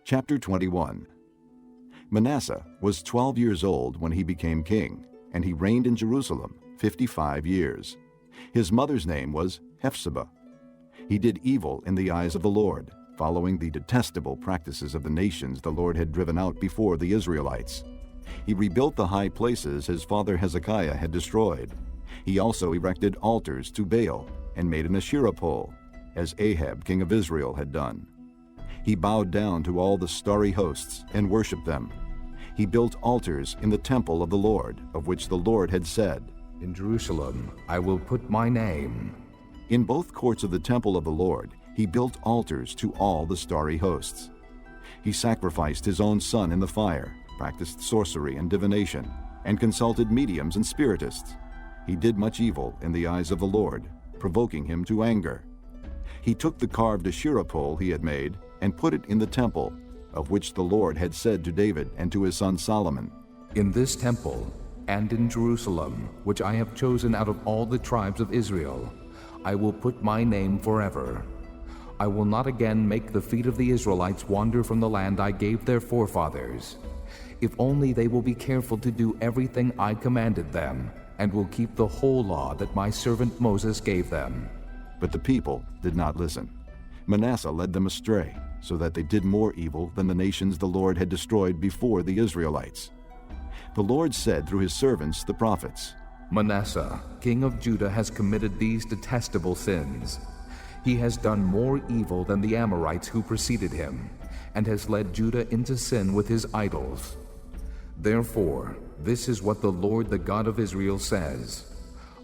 Chapter 21. Manasseh was 12 years old when he became king, and he reigned in Jerusalem 55 years. His mother's name was Hephzibah. He did evil in the eyes of the Lord, following the detestable practices of the nations the Lord had driven out before the Israelites. He rebuilt the high places his father Hezekiah had destroyed. He also erected altars to Baal and made an Asherah pole, as Ahab king of Israel had done. He bowed down to all the starry hosts and worshipped them. He built altars in the temple of the Lord, of which the Lord had said, "In Jerusalem I will put my name." In both courts of the temple of the Lord, he built altars to all the starry hosts. He sacrificed his own son in the fire, practiced sorcery and divination, and consulted mediums and spiritists. He did much evil in the eyes of the Lord, provoking him to anger. He took the carved Asherah pole he had made and put it in the temple, of which the Lord had said to David and to his son Solomon, "In this temple and in Jerusalem, which I have chosen out of all the tribes of Israel, I will put my name forever. I will not again make the feet of the Israelites wander from the land I gave their forefathers, if only they will be careful to do everything I commanded them, and will keep the whole law that my servant Moses gave them." But the people did not listen. Manasseh led them astray, so that they did more evil than the nations the Lord had destroyed before the Israelites. The Lord said through his servants the prophets, "Manasseh, king of Judah, has committed these detestable sins. He has done more evil than the Amorites who preceded him, and has led Judah into sin with his idols. Therefore, this is what the Lord, the God of Israel, says: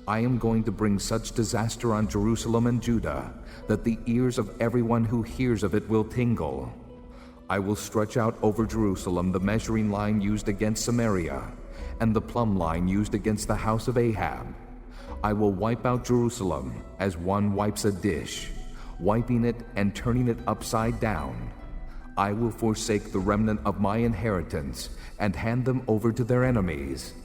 I am going to bring such disaster on Jerusalem and Judah that the ears of everyone who hears of it will tingle. I will stretch out over Jerusalem the measuring line used against Samaria, and the plumb line used against the house of Ahab. I will wipe out Jerusalem as one wipes a dish, wiping it and turning it upside down. I will forsake the remnant of my inheritance and hand them over to their enemies.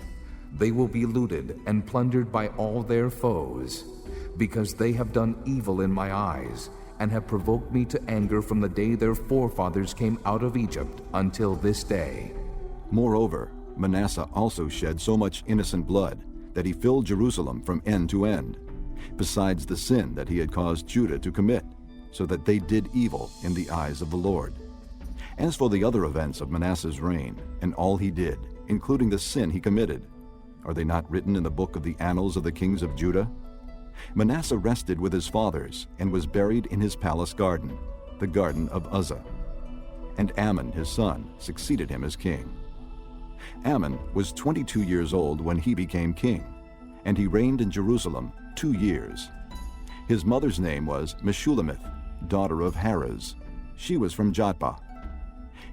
They will be looted and plundered by all their foes, because they have done evil in my eyes and have provoked me to anger from the day their forefathers came out of Egypt until this day." Moreover, Manasseh also shed so much innocent blood that he filled Jerusalem from end to end, besides the sin that he had caused Judah to commit, so that they did evil in the eyes of the Lord. As for the other events of Manasseh's reign, and all he did, including the sin he committed, are they not written in the book of the annals of the kings of Judah? Manasseh rested with his fathers and was buried in his palace garden, the garden of Uzzah. And Amon his son succeeded him as king. Amon was 22 years old when he became king, and he reigned in Jerusalem 2 years. His mother's name was Meshullemeth, daughter of Harez. She was from Jotbah.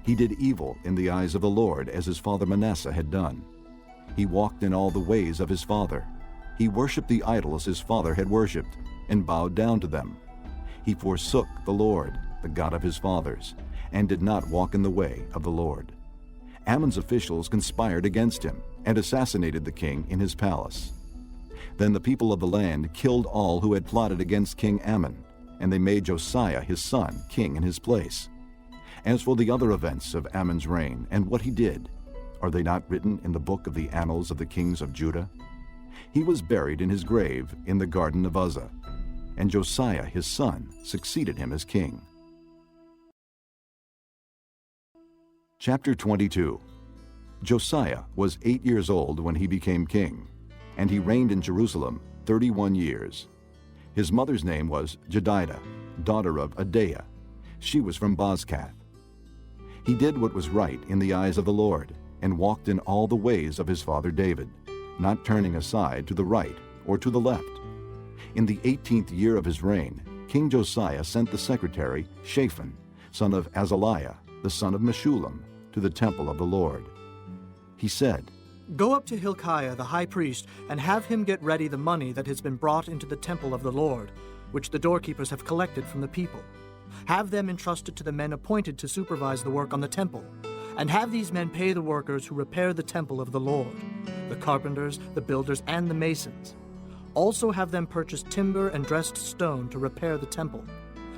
He did evil in the eyes of the Lord, as his father Manasseh had done. He walked in all the ways of his father. He worshipped the idols his father had worshipped, and bowed down to them. He forsook the Lord, the God of his fathers, and did not walk in the way of the Lord. Ammon's officials conspired against him, and assassinated the king in his palace. Then the people of the land killed all who had plotted against King Ammon, and they made Josiah his son king in his place. As for the other events of Ammon's reign and what he did, are they not written in the book of the annals of the kings of Judah? He was buried in his grave in the garden of Uzzah, and Josiah his son succeeded him as king. Chapter 22. Josiah was 8 years old when he became king, and he reigned in Jerusalem 31 years. His mother's name was Jedidah, daughter of Adaiah. She was from Bozkath. He did what was right in the eyes of the Lord, and walked in all the ways of his father David, not turning aside to the right or to the left. In the 18th year of his reign, King Josiah sent the secretary Shaphan, son of Azaliah, the son of Meshullam, to the temple of the Lord. He said, "Go up to Hilkiah the high priest, and have him get ready the money that has been brought into the temple of the Lord, which the doorkeepers have collected from the people. Have them entrusted to the men appointed to supervise the work on the temple, and have these men pay the workers who repair the temple of the Lord, the carpenters, the builders, and the masons. Also have them purchase timber and dressed stone to repair the temple.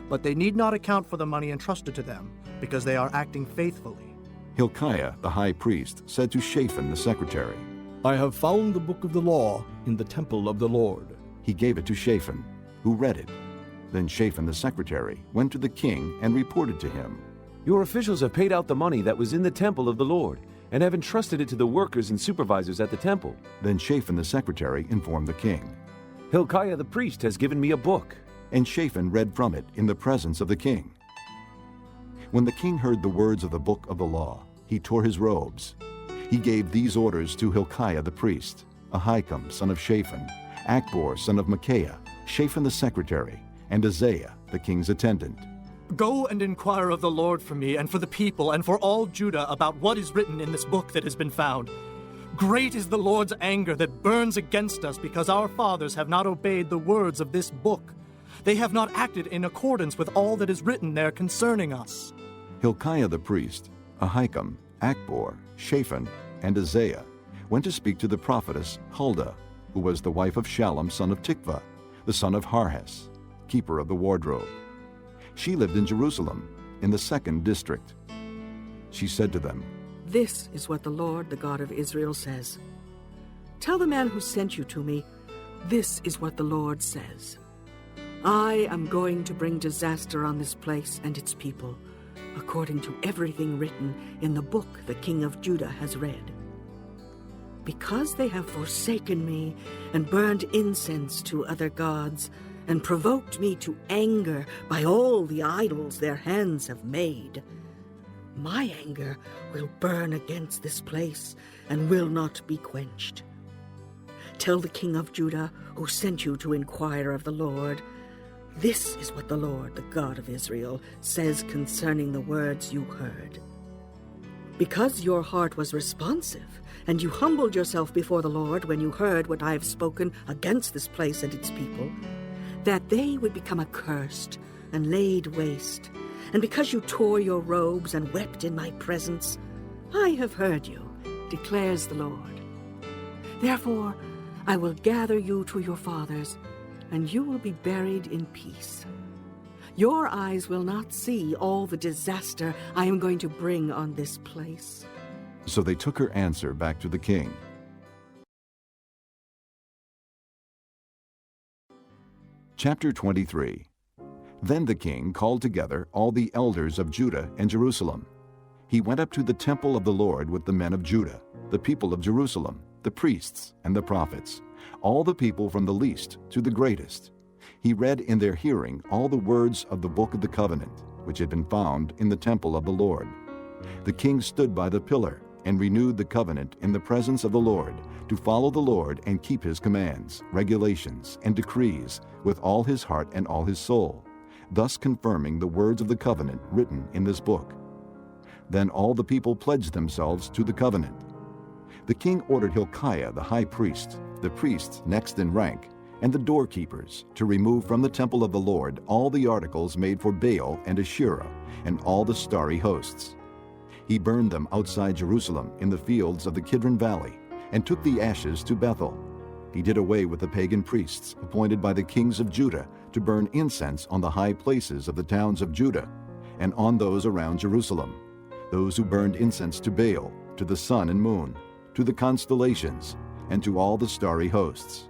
But they need not account for the money entrusted to them, because they are acting faithfully. Hilkiah the high priest said to Shaphan the secretary. I have found the book of the law in the temple of the Lord. He gave it to Shaphan, who read it. Then Shaphan the secretary went to the king and reported to him. Your officials have paid out the money that was in the temple of the Lord, and have entrusted it to the workers and supervisors at the temple. Then Shaphan the secretary informed the king. Hilkiah the priest has given me a book. And Shaphan read from it in the presence of the king. When the king heard the words of the book of the law, he tore his robes. He gave these orders to Hilkiah the priest, Ahikam son of Shaphan, Akbor son of Micaiah, Shaphan the secretary, and Isaiah the king's attendant. Go and inquire of the Lord for me and for the people and for all Judah about what is written in this book that has been found. Great is the Lord's anger that burns against us because our fathers have not obeyed the words of this book. They have not acted in accordance with all that is written there concerning us. Hilkiah the priest, Ahikam, Akbor, Shaphan, and Isaiah went to speak to the prophetess Huldah, who was the wife of Shallum son of Tikvah, the son of Harhes, keeper of the wardrobe. She lived in Jerusalem, in the 2nd district. She said to them, This is what the Lord, the God of Israel, says. Tell the man who sent you to me, this is what the Lord says. I am going to bring disaster on this place and its people, according to everything written in the book the king of Judah has read. Because they have forsaken me and burned incense to other gods, and provoked me to anger by all the idols their hands have made, my anger will burn against this place and will not be quenched. Tell the king of Judah, who sent you to inquire of the Lord, this is what the Lord, the God of Israel, says concerning the words you heard. Because your heart was responsive, and you humbled yourself before the Lord when you heard what I have spoken against this place and its people, that they would become accursed and laid waste, and because you tore your robes and wept in my presence, I have heard you, declares the Lord. Therefore, I will gather you to your fathers, and you will be buried in peace. Your eyes will not see all the disaster I am going to bring on this place. So they took her answer back to the king. Chapter 23. Then the king called together all the elders of Judah and Jerusalem. He went up to the temple of the Lord with the men of Judah, the people of Jerusalem, the priests and the prophets, all the people from the least to the greatest. He read in their hearing all the words of the book of the covenant, which had been found in the temple of the Lord. The king stood by the pillar and renewed the covenant in the presence of the Lord, to follow the Lord and keep his commands, regulations, and decrees with all his heart and all his soul, thus confirming the words of the covenant written in this book. Then all the people pledged themselves to the covenant. The king ordered Hilkiah the high priest, the priests next in rank, and the doorkeepers to remove from the temple of the Lord all the articles made for Baal and Asherah and all the starry hosts. He burned them outside Jerusalem in the fields of the Kidron Valley and took the ashes to Bethel. He did away with the pagan priests appointed by the kings of Judah to burn incense on the high places of the towns of Judah and on those around Jerusalem, those who burned incense to Baal, to the sun and moon, to the constellations, and to all the starry hosts.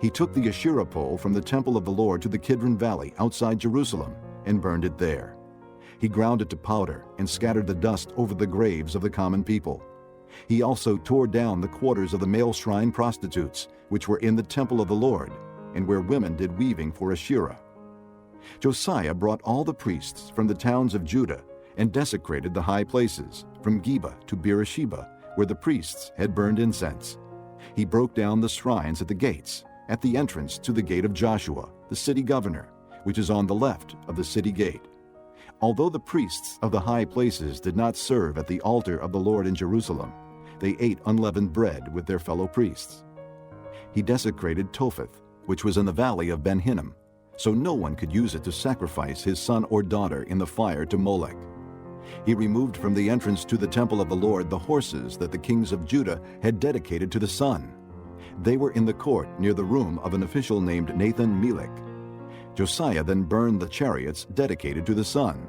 He took the Asherah pole from the temple of the Lord to the Kidron Valley outside Jerusalem and burned it there. He ground it to powder and scattered the dust over the graves of the common people. He also tore down the quarters of the male shrine prostitutes, which were in the temple of the Lord, and where women did weaving for Asherah. Josiah brought all the priests from the towns of Judah and desecrated the high places, from Geba to Beersheba, where the priests had burned incense. He broke down the shrines at the gates, at the entrance to the gate of Joshua, the city governor, which is on the left of the city gate. Although the priests of the high places did not serve at the altar of the Lord in Jerusalem, they ate unleavened bread with their fellow priests. He desecrated Topheth, which was in the valley of Ben Hinnom, so no one could use it to sacrifice his son or daughter in the fire to Molech. He removed from the entrance to the temple of the Lord the horses that the kings of Judah had dedicated to the sun. They were in the court near the room of an official named Nathan Melech. Josiah then burned the chariots dedicated to the sun.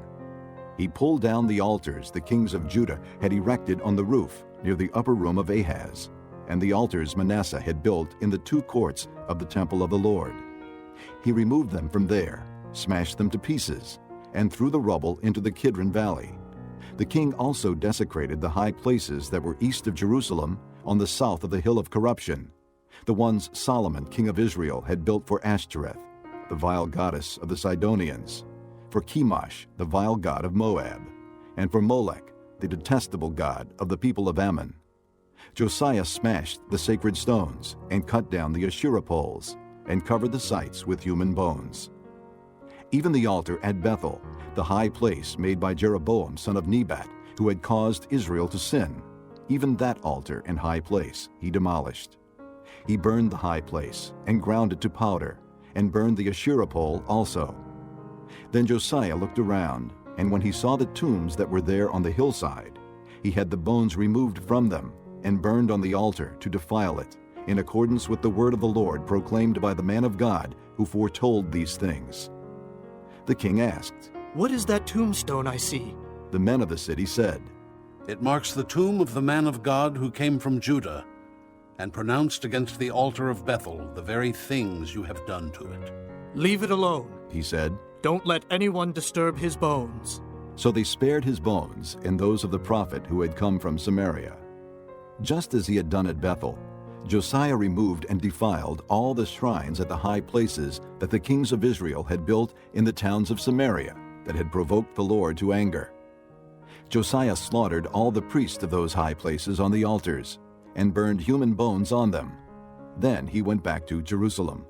He pulled down the altars the kings of Judah had erected on the roof near the upper room of Ahaz, and the altars Manasseh had built in the 2 courts of the temple of the Lord. He removed them from there, smashed them to pieces, and threw the rubble into the Kidron Valley. The king also desecrated the high places that were east of Jerusalem on the south of the hill of corruption, the ones Solomon, king of Israel, had built for Ashtoreth, the vile goddess of the Sidonians, for Chemosh, the vile god of Moab, and for Molech, the detestable god of the people of Ammon. Josiah smashed the sacred stones and cut down the Asherah poles and covered the sites with human bones. Even the altar at Bethel, the high place made by Jeroboam son of Nebat, who had caused Israel to sin, even that altar and high place he demolished. He burned the high place and ground it to powder, and burned the Asherah pole also. Then Josiah looked around, and when he saw the tombs that were there on the hillside, he had the bones removed from them and burned on the altar to defile it, in accordance with the word of the Lord proclaimed by the man of God who foretold these things. The king asked, "What is that tombstone I see?" The men of the city said, "It marks the tomb of the man of God who came from Judah, and pronounced against the altar of Bethel the very things you have done to it." "Leave it alone. he said. Don't let anyone disturb his bones." So they spared his bones and those of the prophet who had come from Samaria. Just as he had done at Bethel, Josiah removed and defiled all the shrines at the high places that the kings of Israel had built in the towns of Samaria that had provoked the Lord to anger. Josiah slaughtered all the priests of those high places on the altars and burned human bones on them. Then he went back to Jerusalem.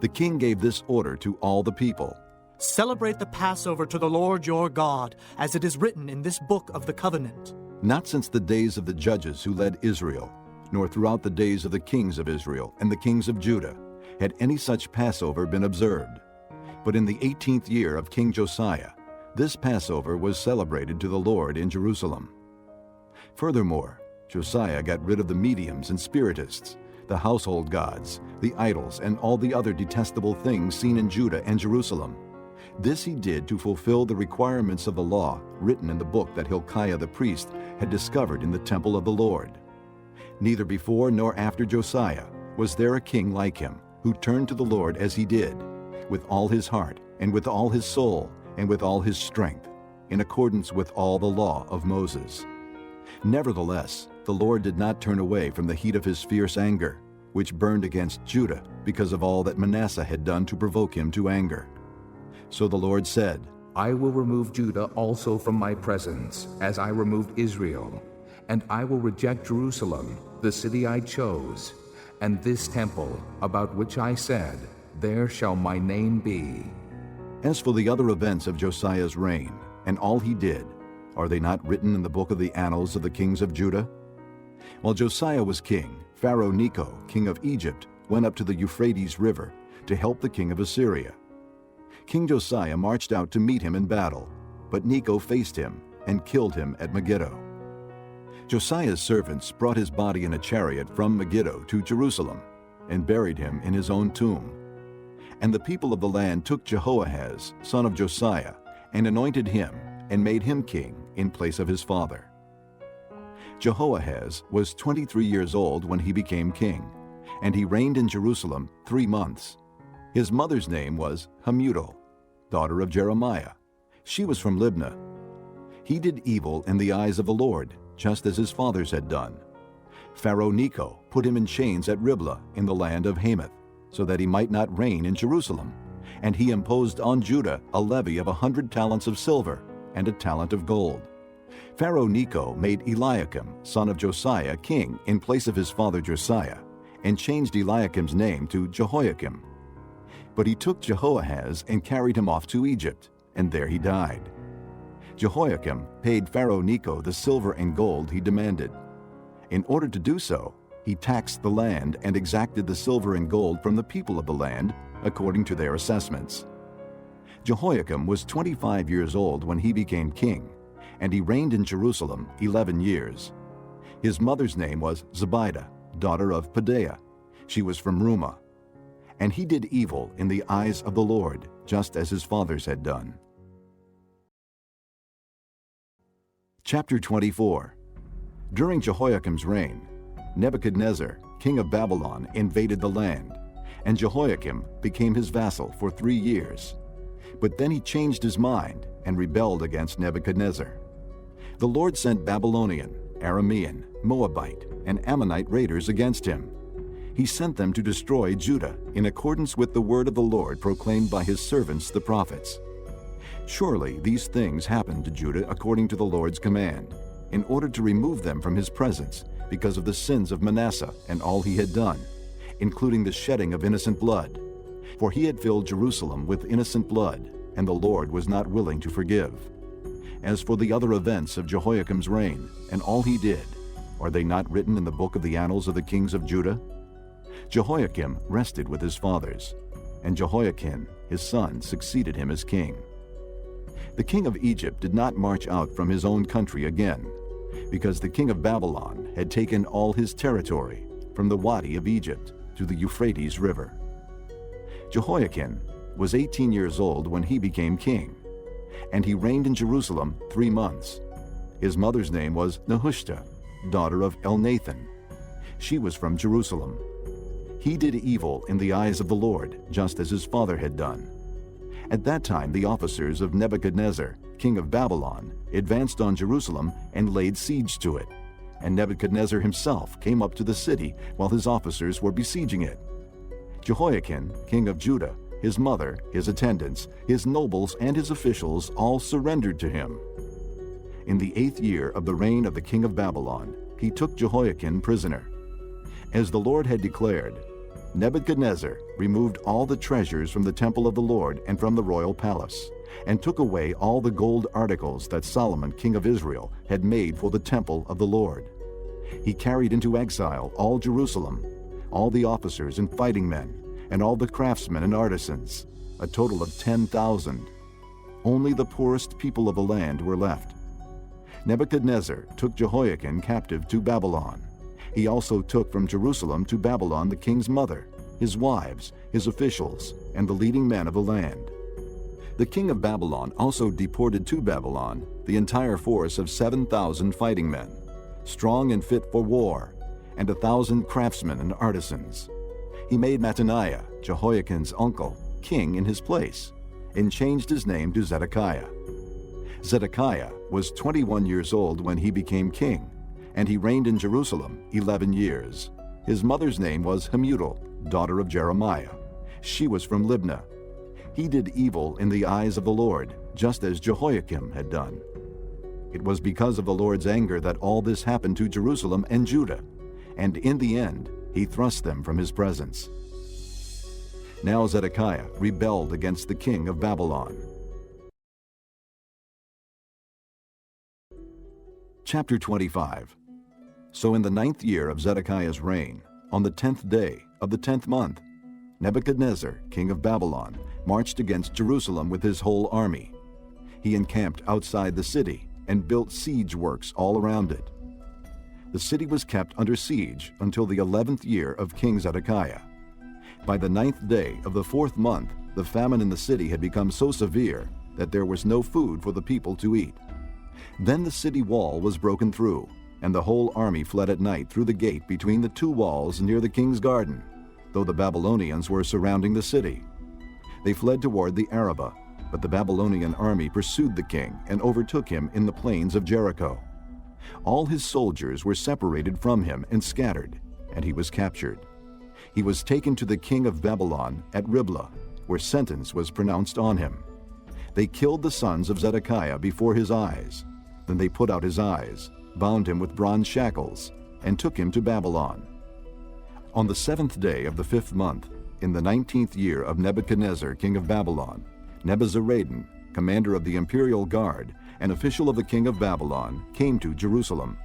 The king gave this order to all the people: "Celebrate the Passover to the Lord your God, as it is written in this book of the covenant." Not since the days of the judges who led Israel, nor throughout the days of the kings of Israel and the kings of Judah, had any such Passover been observed. But in the 18th year of King Josiah, this Passover was celebrated to the Lord in Jerusalem. Furthermore, Josiah got rid of the mediums and spiritists, the household gods, the idols, and all the other detestable things seen in Judah and Jerusalem. This he did to fulfill the requirements of the law written in the book that Hilkiah the priest had discovered in the temple of the Lord. Neither before nor after Josiah was there a king like him, who turned to the Lord as he did, with all his heart, and with all his soul, and with all his strength, in accordance with all the law of Moses. Nevertheless, the Lord did not turn away from the heat of his fierce anger, which burned against Judah because of all that Manasseh had done to provoke him to anger. So the Lord said, I will remove Judah also from my presence, as I removed Israel, and I will reject Jerusalem, the city I chose, and this temple, about which I said, There shall my name be. As for the other events of Josiah's reign, and all he did, are they not written in the book of the annals of the kings of Judah? While Josiah was king, Pharaoh Necho, king of Egypt, went up to the Euphrates River to help the king of Assyria. King Josiah marched out to meet him in battle, but Necho faced him and killed him at Megiddo. Josiah's servants brought his body in a chariot from Megiddo to Jerusalem and buried him in his own tomb. And the people of the land took Jehoahaz, son of Josiah, and anointed him and made him king in place of his father. Jehoahaz was 23 years old when he became king, and he reigned in Jerusalem 3 months. His mother's name was Hamutal, daughter of Jeremiah. She was from Libnah. He did evil in the eyes of the Lord, just as his fathers had done. Pharaoh Necho put him in chains at Riblah in the land of Hamath, so that he might not reign in Jerusalem, and he imposed on Judah a levy of 100 talents of silver and a talent of gold. Pharaoh Necho made Eliakim, son of Josiah, king in place of his father Josiah, and changed Eliakim's name to Jehoiakim. But he took Jehoahaz and carried him off to Egypt, and there he died. Jehoiakim paid Pharaoh Necho the silver and gold he demanded. In order to do so, he taxed the land and exacted the silver and gold from the people of the land according to their assessments. Jehoiakim was 25 years old when he became king, and he reigned in Jerusalem 11 years. His mother's name was Zebidah, daughter of Pedaiah. She was from Rumah. And he did evil in the eyes of the Lord, just as his fathers had done. Chapter 24. During Jehoiakim's reign, Nebuchadnezzar, king of Babylon, invaded the land, and Jehoiakim became his vassal for 3 years. But then he changed his mind and rebelled against Nebuchadnezzar. The Lord sent Babylonian, Aramean, Moabite, and Ammonite raiders against him. He sent them to destroy Judah in accordance with the word of the Lord proclaimed by his servants the prophets. Surely these things happened to Judah according to the Lord's command, in order to remove them from his presence because of the sins of Manasseh and all he had done, including the shedding of innocent blood. For he had filled Jerusalem with innocent blood, and the Lord was not willing to forgive. As for the other events of Jehoiakim's reign, and all he did, are they not written in the book of the annals of the kings of Judah? Jehoiakim rested with his fathers, and Jehoiakim, his son, succeeded him as king. The king of Egypt did not march out from his own country again, because the king of Babylon had taken all his territory, from the Wadi of Egypt to the Euphrates River. Jehoiakim was 18 years old when he became king, and he reigned in Jerusalem 3 months. His mother's name was Nehushta, daughter of Elnathan. She was from Jerusalem. He did evil in the eyes of the Lord, just as his father had done. At that time the officers of Nebuchadnezzar, king of Babylon, advanced on Jerusalem and laid siege to it. And Nebuchadnezzar himself came up to the city while his officers were besieging it. Jehoiakim, king of Judah, his mother, his attendants, his nobles, and his officials all surrendered to him. In the 8th year of the reign of the king of Babylon, he took Jehoiakim prisoner. As the Lord had declared, Nebuchadnezzar removed all the treasures from the temple of the Lord and from the royal palace, and took away all the gold articles that Solomon, king of Israel, had made for the temple of the Lord. He carried into exile all Jerusalem, all the officers and fighting men, and all the craftsmen and artisans, a total of 10,000. Only the poorest people of the land were left. Nebuchadnezzar took Jehoiakim captive to Babylon. He also took from Jerusalem to Babylon the king's mother, his wives, his officials, and the leading men of the land. The king of Babylon also deported to Babylon the entire force of 7,000 fighting men, strong and fit for war, and 1,000 craftsmen and artisans. He made Mattaniah, Jehoiakim's uncle, king in his place, and changed his name to Zedekiah. Zedekiah was 21 years old when he became king, and he reigned in Jerusalem 11 years. His mother's name was Hamutal, daughter of Jeremiah. She was from Libnah. He did evil in the eyes of the Lord, just as Jehoiakim had done. It was because of the Lord's anger that all this happened to Jerusalem and Judah, and in the end he thrust them from his presence. Now Zedekiah rebelled against the king of Babylon. Chapter 25. So in the 9th year of Zedekiah's reign, on the 10th day of the 10th month, Nebuchadnezzar, king of Babylon, marched against Jerusalem with his whole army. He encamped outside the city and built siege works all around it. The city was kept under siege until the 11th year of King Zedekiah. By the 9th day of the 4th month, the famine in the city had become so severe that there was no food for the people to eat. Then the city wall was broken through, and the whole army fled at night through the gate between the 2 walls near the king's garden, though the Babylonians were surrounding the city. They fled toward the Arabah, but the Babylonian army pursued the king and overtook him in the plains of Jericho. All his soldiers were separated from him and scattered, and he was captured. He was taken to the king of Babylon at Riblah, where sentence was pronounced on him. They killed the sons of Zedekiah before his eyes. Then they put out his eyes, bound him with bronze shackles, and took him to Babylon. On the 7th day of the 5th month, in the 19th year of Nebuchadnezzar, king of Babylon, Nebuzaradan, commander of the imperial guard, an official of the king of Babylon, came to Jerusalem.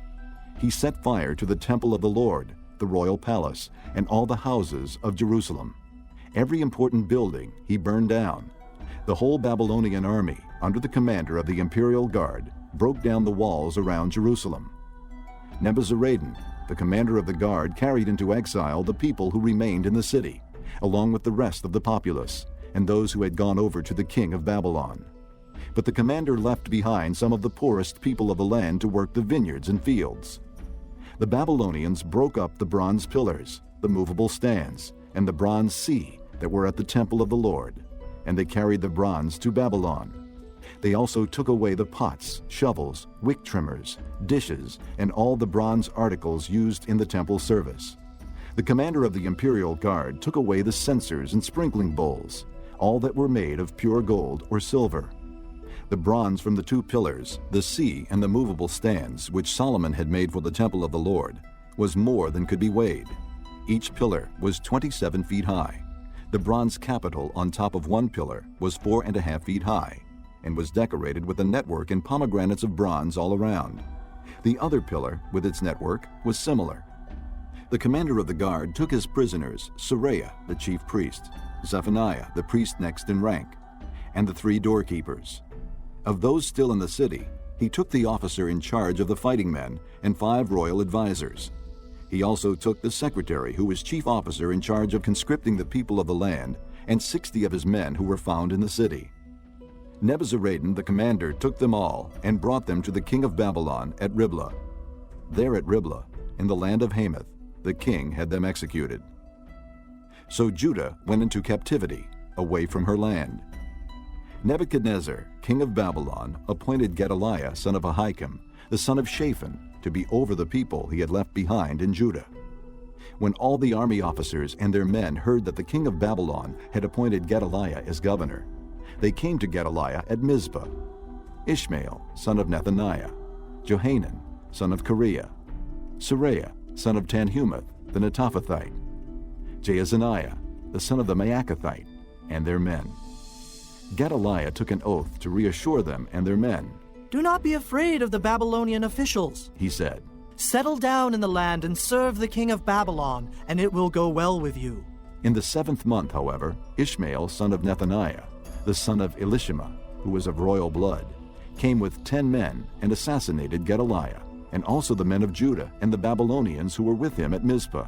He set fire to the temple of the Lord, the royal palace, and all the houses of Jerusalem. Every important building he burned down. The whole Babylonian army, under the commander of the imperial guard, broke down the walls around Jerusalem. Nebuzaradan, the commander of the guard, carried into exile the people who remained in the city, along with the rest of the populace, and those who had gone over to the king of Babylon. But the commander left behind some of the poorest people of the land to work the vineyards and fields. The Babylonians broke up the bronze pillars, the movable stands, and the bronze sea that were at the temple of the Lord, and they carried the bronze to Babylon. They also took away the pots, shovels, wick trimmers, dishes, and all the bronze articles used in the temple service. The commander of the imperial guard took away the censers and sprinkling bowls, all that were made of pure gold or silver. The bronze from the two pillars, the sea, and the movable stands, which Solomon had made for the temple of the Lord, was more than could be weighed. Each pillar was 27 feet high. The bronze capital on top of one pillar was 4.5 feet high, and was decorated with a network and pomegranates of bronze all around. The other pillar, with its network, was similar. The commander of the guard took as prisoners Seraiah, the chief priest, Zephaniah, the priest next in rank, and the 3 doorkeepers. Of those still in the city, he took the officer in charge of the fighting men and 5 royal advisers. He also took the secretary, who was chief officer in charge of conscripting the people of the land, and 60 of his men who were found in the city. Nebuzaradan the commander took them all and brought them to the king of Babylon at Riblah. There at Riblah, in the land of Hamath, the king had them executed. So Judah went into captivity, away from her land. Nebuchadnezzar, king of Babylon, appointed Gedaliah, son of Ahikam, the son of Shaphan, to be over the people he had left behind in Judah. When all the army officers and their men heard that the king of Babylon had appointed Gedaliah as governor, they came to Gedaliah at Mizpah. Ishmael, son of Nethaniah, Johanan, son of Kareah, Seraiah, son of Tanhumeth, the Netophathite, Jaazaniah, the son of the Maacathite, and their men. Gedaliah took an oath to reassure them and their men. "Do not be afraid of the Babylonian officials," He said. "Settle down in the land and serve the king of Babylon, and it will go well with you." In the 7th month, however, Ishmael, son of Nethaniah, the son of Elishama, who was of royal blood, came with 10 men and assassinated Gedaliah, and also the men of Judah and the Babylonians who were with him at Mizpah.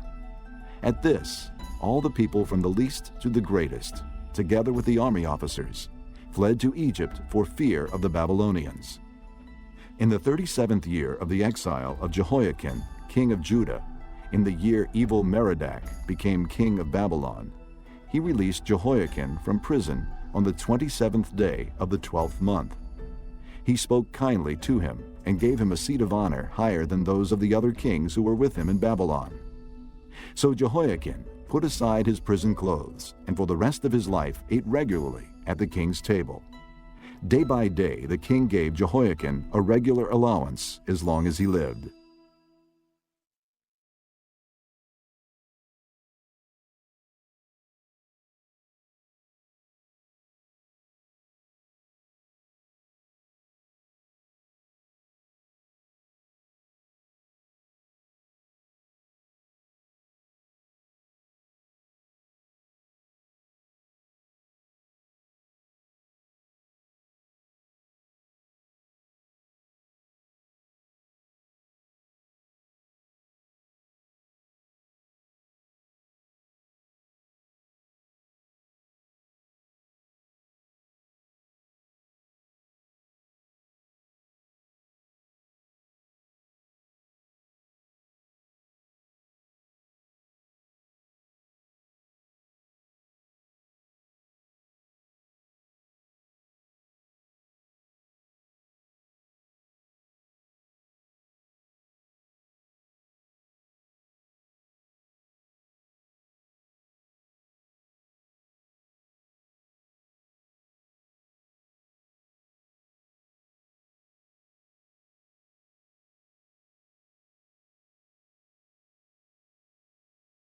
At this, all the people from the least to the greatest, together with the army officers, fled to Egypt for fear of the Babylonians. In the 37th year of the exile of Jehoiakim, king of Judah, in the year Evil-Merodach became king of Babylon, he released Jehoiakim from prison on the 27th day of the 12th month. He spoke kindly to him and gave him a seat of honor higher than those of the other kings who were with him in Babylon. So Jehoiakim put aside his prison clothes, and for the rest of his life ate regularly at the king's table. Day by day the king gave Jehoiakim a regular allowance as long as he lived.